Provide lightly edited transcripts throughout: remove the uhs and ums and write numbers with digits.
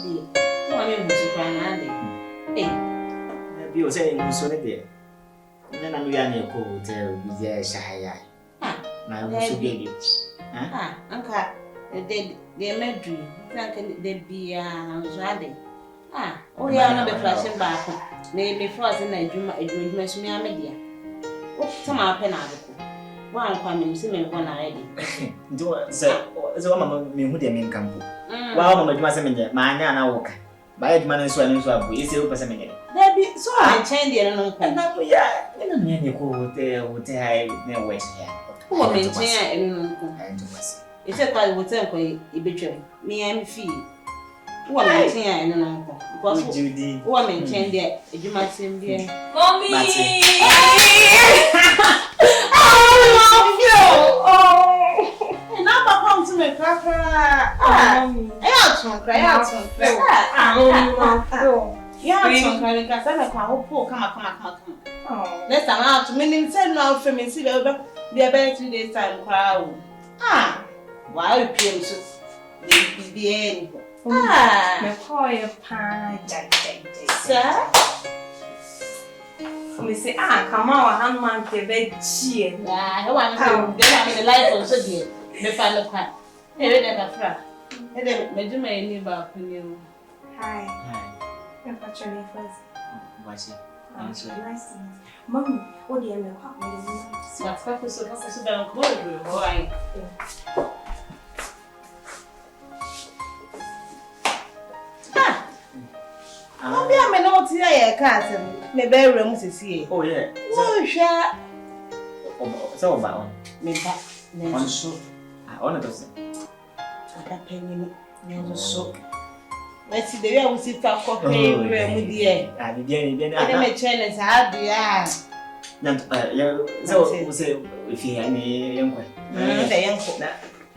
dear. No, I mean, Mr. Cranade. Eh, you say you so there. Then I'm going to go tell you, Shahaya. My baby. Uncle, they made you. They be ready. Oh, yeah, no, flashing back. Maybe frozen a dream, a dream, Miss Media. What some are penalty? One coming, see me when I ready. Do so, Mamma, me who they mean camp. Wow, Mamma, you must have my Nana walk. By a man and swelling so we see open a minute. There be so I change the no and now, yeah, and then you go there with the no waste here. Who will maintain and it's a quite would tell you, betray me and fee. Who will maintain and no because Judy, who will maintain there, you might seem there. Mommy! To me, Papa. Cry out. Let's allow to meaning send now for me, see the about 2 days time crowd. Why you came so the end? My poor pie, sir. We say, come on, I'm on the bed cheer. I want to get the life of so dear. The final part. Here, never frat. And then, may you may live up in you. Hi. You're actually first. What's it? Nice. Mommy, what do you mean? What's purpose of the cold? Why? I'll be a man out here, cousin. The bedroom is here. Oh, yeah. Oh, share. So about me back. On so. I honor those. I penny me so. Let's see the way I will sit for coffee with the I began a challenge. I so say if you have any young one. The young one.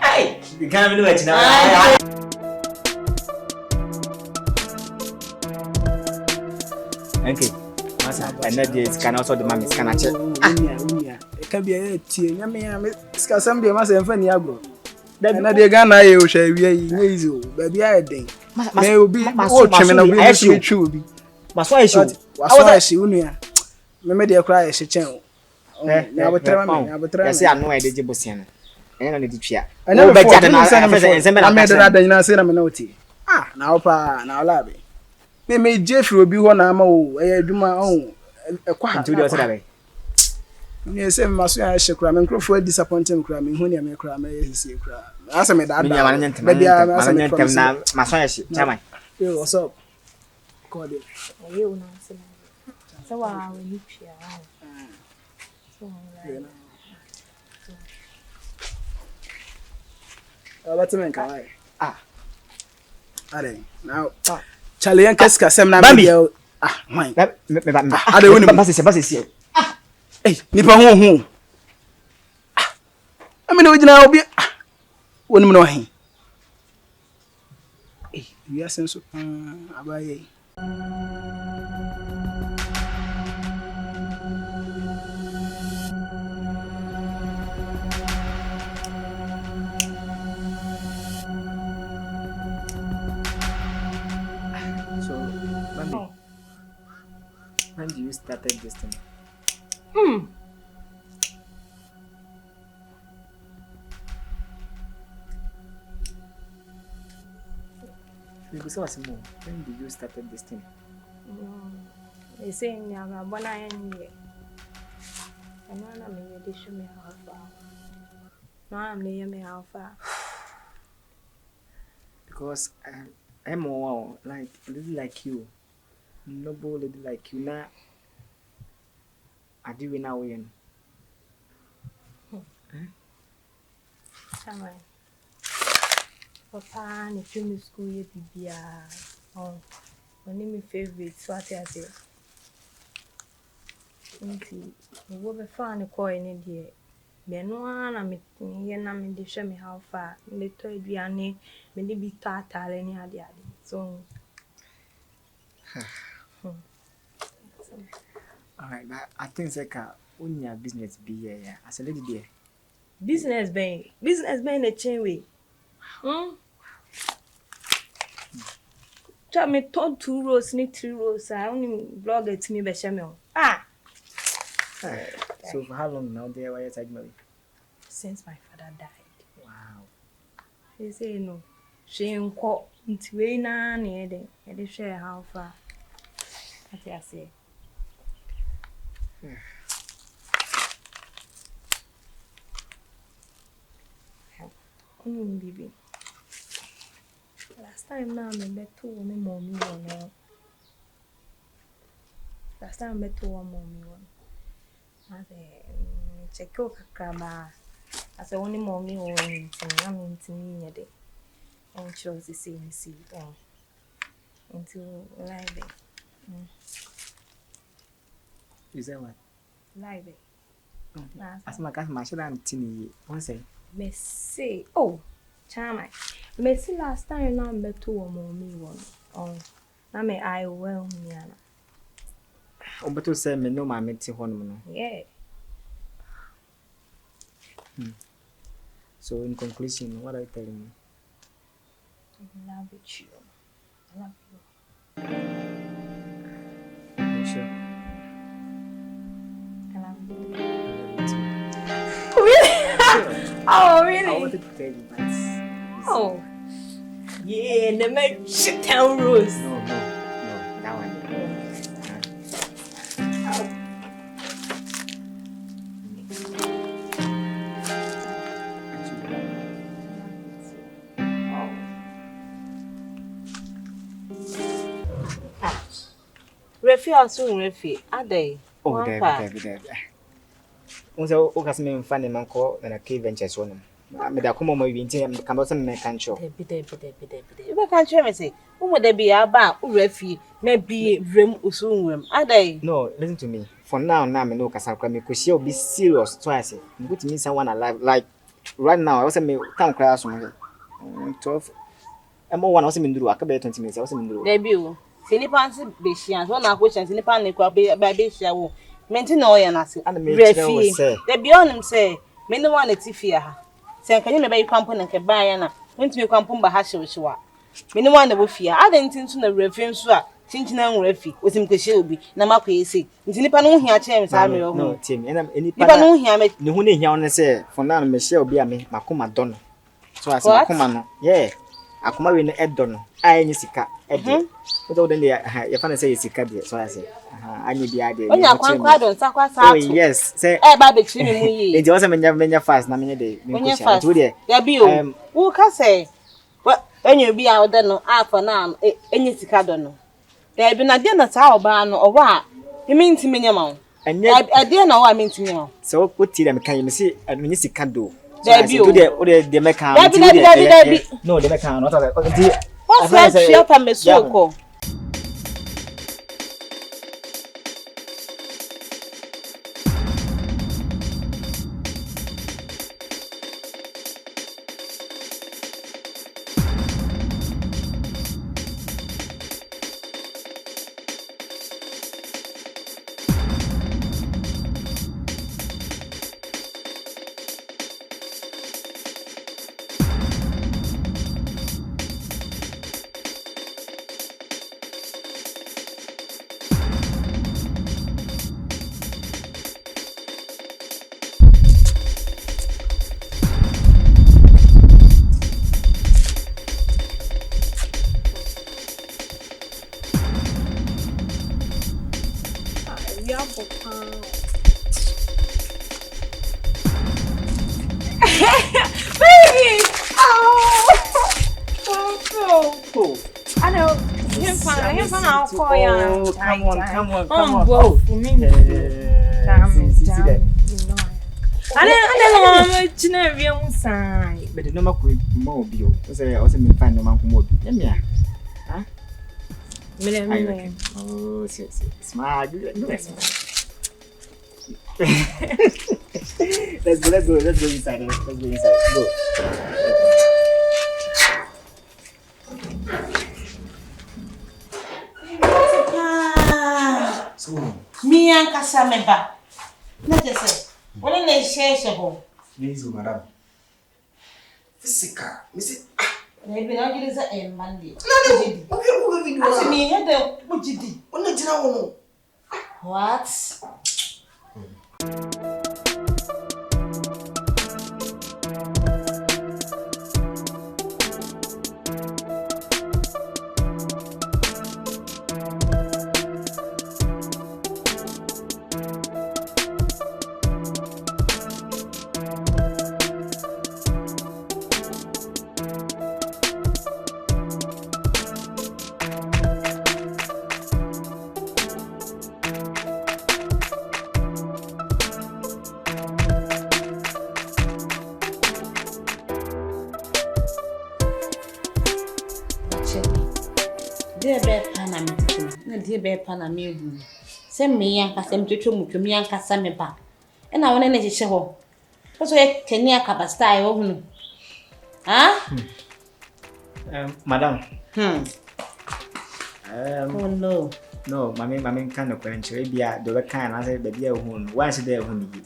Hey, you can't do it now. Okay. And that is can also the mammy can check. It can be a tea. Some be must have funny agro. Then I began I shall be easy, baby. I think may be all criminal. I should be. But why should I see Unia? Maybe they cry as a channel. I would try I say, I know I did Jibusian. And I need to cheer. I never better than I made rather than I said I'm a naughty. Now, pa, now, labby. Maybe Jeffrey will be one amo, I do my own. A quite to the other way. Yes, I must say, I shall cram and Crawford disappointing cramming when you may cram a cram. Answer me that, maybe I'm now, my son, tell me. What's up? Call it. You know, so I will look here. What's a man? Now, Charlie and Casca, Sam Bambie. Mine. I don't know. Bus here. Hey, Nippon home. I mean, original be 1 minute. Hey, you are sense of Abaye. When do you start this thing? When did you start this thing? They say, I'm one I am here. And now I'm here to show me how far. Now I'm near me how far. Because I'm more like a little like you. Nobody like you now. I do it now again. Papa, if you miss school, you be oh, my name is favorite. So I say, we will be fun. Coin in here. Be no one. I'm here. I'm in show me how far. The third we are near. Maybe be tata any other. So. Alright, but I think like only a business be here. As a lady there. Business being a chain way. Try me turn 2 rows, ni 3 rows. I only blog it me be shame. Ah. So for how long now there were you married? Since my father died. Wow. He say no. She nko nti we na na e dey share how far. What I say. Baby. Last time now me met to me mommy one. Last time I met to one mommy one. I say check out kakaba. I say only mommy one thing. I mean to me yet. And she was the same see. Until live. You say what? Live. As my cat my should tini. One say. Me say oh chama. Me see last time now met to one mommy one. Oh. Na me I well me ana. Obeto say me no ma meti ho no. Yeah. So in conclusion, what are you telling me? I love you. I love you. You sure? I love you. I love you too. Really? Oh, really? I wanted to tell you, but oh. Yeah, the man shit town rose. No, that one. Refi aso refi adai. Oh, there. Unso o kasme mfane manko na cave ventures wonu. Me da komo ma wi nti kan bo se me kan cho. Bi. Ibe kan cho me say, umo da bi aba u refi na bi rem usu nwem. Adai. No, listen to me. For now me no kasa kwa me koshia obi serious twice. Me go to meet someone alive like right now. I was me town class on 12. Emo one was me nduru akabe 20 minutes. I was me nduru. There be o. Sinipansi be hia. So na question sinipan ne kwa be hia wo. Menti na oya na se. Refi. There be onim say me no one etifia ha. Se nka me be kwampo na nke ba ya na. Ntumi kwampo ba ha hyewa. Me no one na bo fia. Ade ntintu na refi nso a chinchina nwrefi. Osim kwehye obi na makoyesi. Nti nipa no hia che me sa me ho. No, team. Nipa no hia me. Ne hu ne hia on say for now me share obi a me makoma dono. So as makoma no. Yeah. Akoma we no edono. Ayenyi sika ede. So then you find say sika de so I say. Anyi bia de. Onya kwankwa don sakwa sa. Oh yes. Say ba be chiri me mu yi. Enti wose menya fast na menye de. Menya fast. Ya bi o. Wo ka say enyo bi a oda no afa na enyi sika do no. Ya bi na de na sa oba no owa a imi ntimi nya ma wo. Ade na owa imi ntimi ma wo. So what tell me can you see enyi sika do. Ya bi o. O de meka. Dabi. No, de meka not that. What's that shop am so ko? Baby! Oh, I know. Him fun, I'll call you. Oh, come on. Oh, I don't know. I'm sign. But the number could more bio. Say I was me find no man come more. Yeah. Huh? Oh, smart. Let's go inside. Go. So, me and Casameba. Let us say, what in a share? Nizo, madam. Physical. Missy, Maybe not get a Monday. Okay, I mean, what you did. What? Dear bear pan and me. Send me young Cassam to me and Cassam back. And I want to show. What's a Kenya Capastai? Ah? Madam. Oh no. No, mammy kind of quench, be a the kind I said, baby, once a day whom you.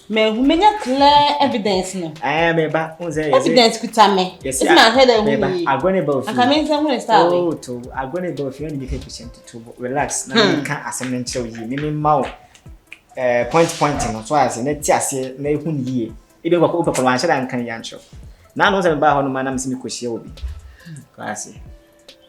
May who may not clear evidence. No, I am a back on the evidence could tell me. Yes, my head. I'm going to both. I come in somewhere start. Oh, to I'm going to both you and you can to relax. Now you can't assemble show you. Meaning mouth pointing. So I say, let's just say, no, whom ye. It will go up on one shot and can yancho. Now, no, I'm about how man see me will be. Classy.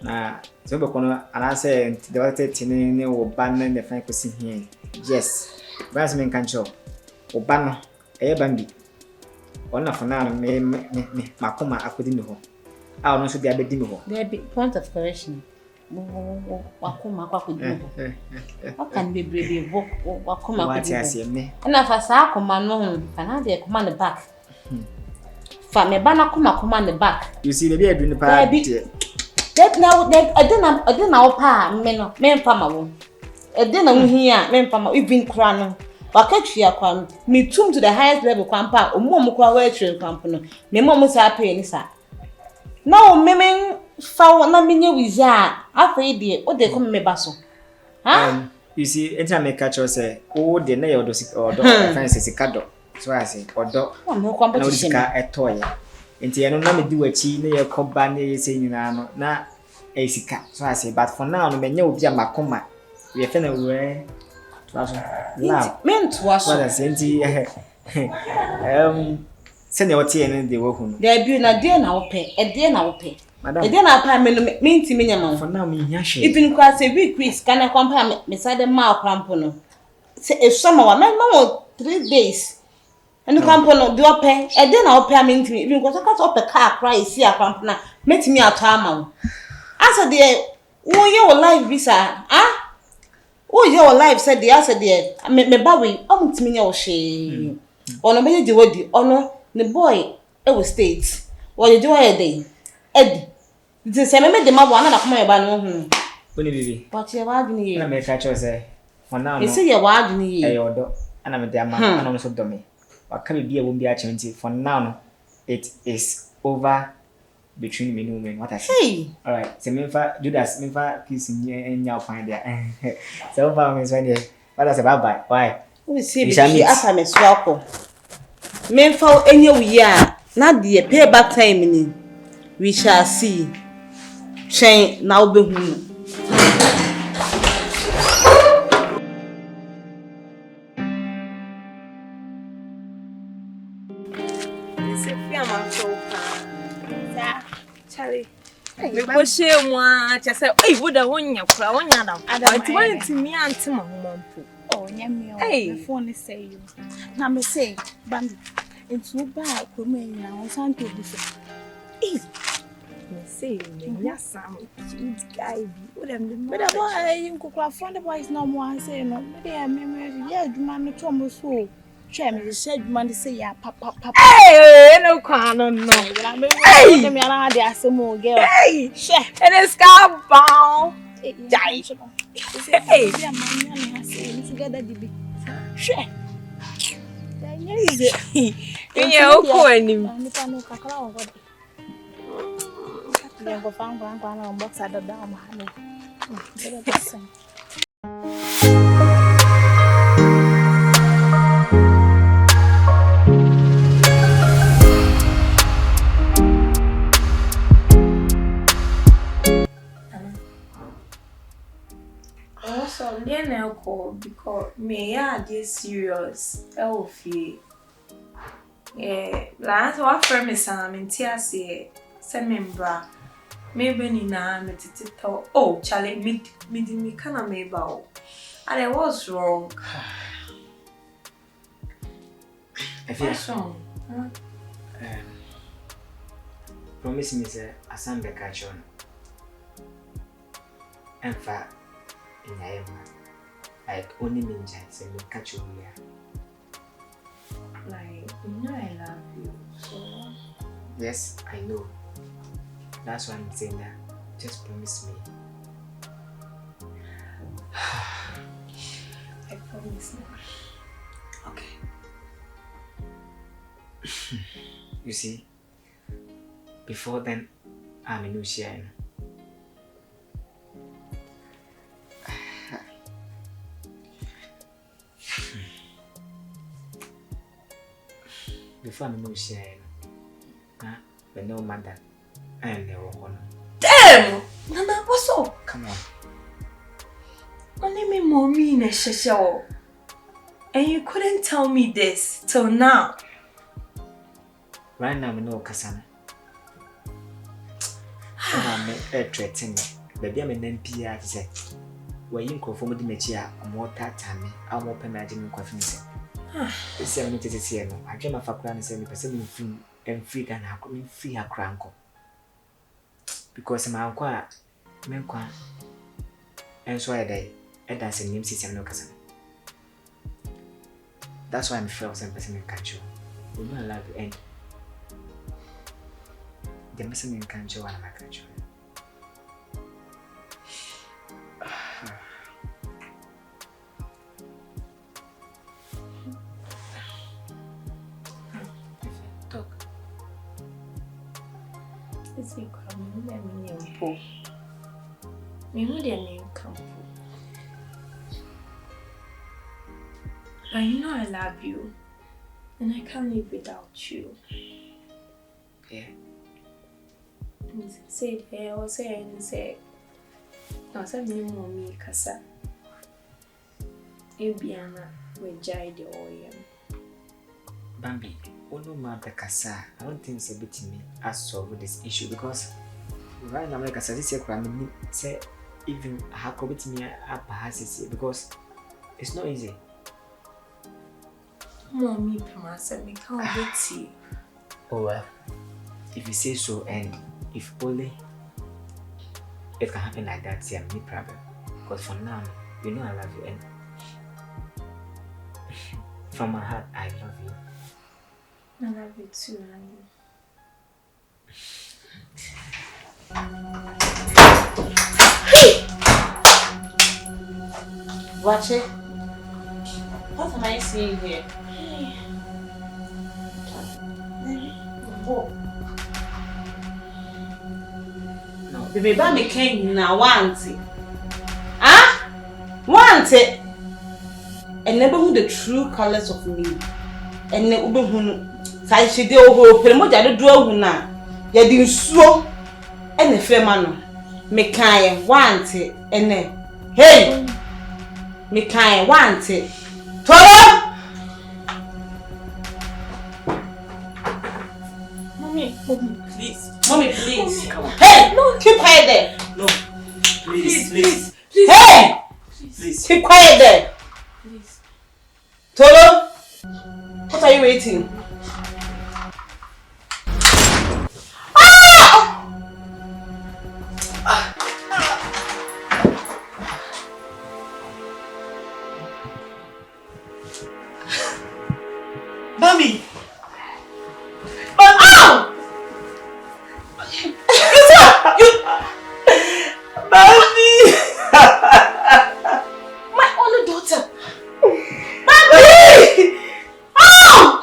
Now, so and I say, the water tinning or banner the Frank was here. Yes, Brasman can show. Obano, BAMBIE. One of now, Makoma, I couldn't know. I don't know the abedimo. There be point of correction. Wakuma, what can be brave? Wakuma, what I say, me. And if I say, command no, and I dare command the back. For me, Bana command the back. You see the beard in the party. That now, I didn't know, pa, men, Pama. I didn't hear, men, Pama, you've been crying. Wakachia kwam me tum to the highest level kwampa omom kwa we train kwampo me mom sa pay ni sa na o memen fa na menye wiza afei de o de come me baso ha you see enter me catch us say o de na yodo fancy sikado so I say odo no kwampo na sika etoye enti eno na me di wachi na ye koba na ye say nyina no na esika so I say but for now no menye obi amakoma we fe na we now, men to us. What I sent send your tea and the work. There be na dear now pay, a dear now pay. Madam, a dear now pay mean to me, for now, me, yash. Even class a week, Chris, can I compare beside the mouth crampono? Say if some of my 3 days. And the crampono do pay, a dear now pay mean to me, even because I got up a car, cry, see a crampona, met me a time. Answer dear, oh, your life visa, ah? Oh, your life said the answer dear. Me bawi, to me your she. Or no me the word, or no, the boy, it was states. What you do a day? Eddie. The same made the mother one of my ban. But you're wilding I may catch us for now. You say you're wilding a order, and I'm a damn man, and also dummy. But can it be a won't be a chance for now? It is over. Between me and women, what I say. Hey. All right. So me fa do that. Me fa kissing you and you find there. So far me when you. What I say bye bye. Why? We see. After me swap. Me fa any year. Not the payback time. We shall see. Change now be who. Me push moi, just say, hey, would I want your crown? I went to me and to my mom. Oh, Yammy, phone is say you. Now, me say, BAMBIE, it's no bad for me now. I'm trying to be so. Me say, yes, some guy, but why you could cry for the boys no more. Say, no, dear, memory, yeah, you man, no so. Chairman said, man, say, yeah, papa. Hey, no, no. Hey, me around there, some more girl. Hey, and it's got bow. Die. Hey, man, I say, together, Dibby. Share. Then is it? You're going to find one box at the down. then I'll call because me this serious. Elfie. Yeah, last what friend is in tears here. Send me bra. Maybe ni na me tito. Oh, Charlie, me kana me bow. And I was wrong. What's wrong? Promise me say asambe catch on. In fact, in like only means say me catch you here. Like, you know I love you, so... Yes, I know. That's why I'm saying that. Just promise me. I promise now. Okay. You see, before then, I'm a new share. Before I'm no share, but no matter, I am never one. Damn! Nana, what's up? Come on. Only me mommy in a shesho. And you couldn't tell me this till now. Right now, I know Kasana. I'm a threatening. Baby, I'm an NPR. Say, where you conform with the material, more tatami, I'm more imagining confidence. This is to see no. I dream of a crown and 70% and free and I couldn't free a crown. Because my uncle, Menqua, and so I die, and that's a name system no cousin. That's why I'm sure some person catch you. We don't love you and the missing in country one of my country. It's because me but you know I love you and I can't live without you. Yeah. Say I was saying say no say me mommy kasa. Ebiana we jai the oil. Bambi, Ono Mother Kasa, I don't think it's a bit me as solve this issue because right now, like I said, say even how could me up has because it's not easy. Mommy, Pamasa, me can't wait. Oh, well, if you say so, and if only it can happen like that, see, I'm no problem. Because for now, you know I love you, and from my heart, I love you. I love you too, honey. Watch it. What am I seeing here? Oh. No, baby, Bambi came now, want it. Ah? Want it? And never knew the true colors of me. And never knew. Say she did over, but more than the draw now. You didn't so. And the fair man, me kind want it. And then, hey, me kind want it. Tola! Mommy, please. Mommy, please. Mommy, come on. Hey, no, keep quiet there. No, please. Hey! Please. Keep quiet there. Please. Tolo, what are you waiting? Bambi! Ow! Bambi! My only daughter. Bambi! Ow!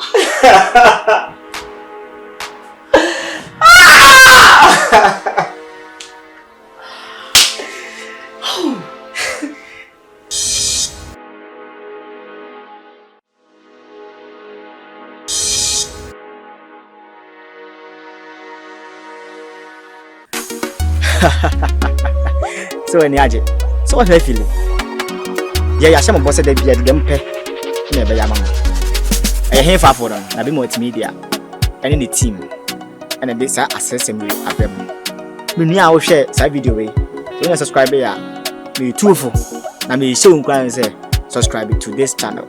So, so what are you feeling? Yeah, ya shame boss de bia dem pe na be ya mama. He fa for them na be multimedia. Any the team. And this access me abem. Me nua wo hwe sa video we. So you subscribe ya. Me tuofo. Na me show nkwan say subscribe to this channel.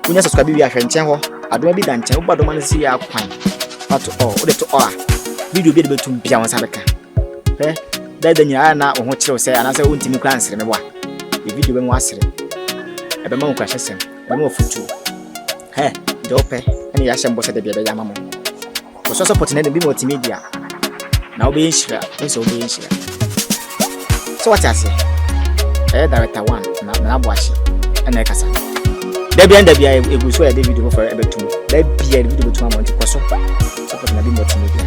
When you subscribe we ahwe nchen ho. Adoma bi dan nchen wo badoma no si ya kwan. But all to all. Video bi de betum bia won sa beka. That nya na wo ho kire say ana say wontimi kwan sere me bwa. The video be mo asere. E be ma nkwa hyesem. Be ma ofutu. De ope. Ene ya hyem boss de bia be ya mama. So support na be multimedia. Now be share, so be share. So what I say? Director 1 na aboache na ekasa. Da bia egu so ya video for ebetum. Da bia video betum amount koso. Support na be multimedia.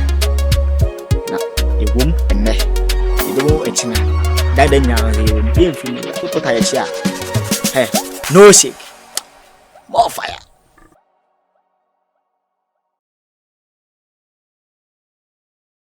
Na egum enne. Ego echina. Da nya be mfim. Put ya chia. No shake. More fire.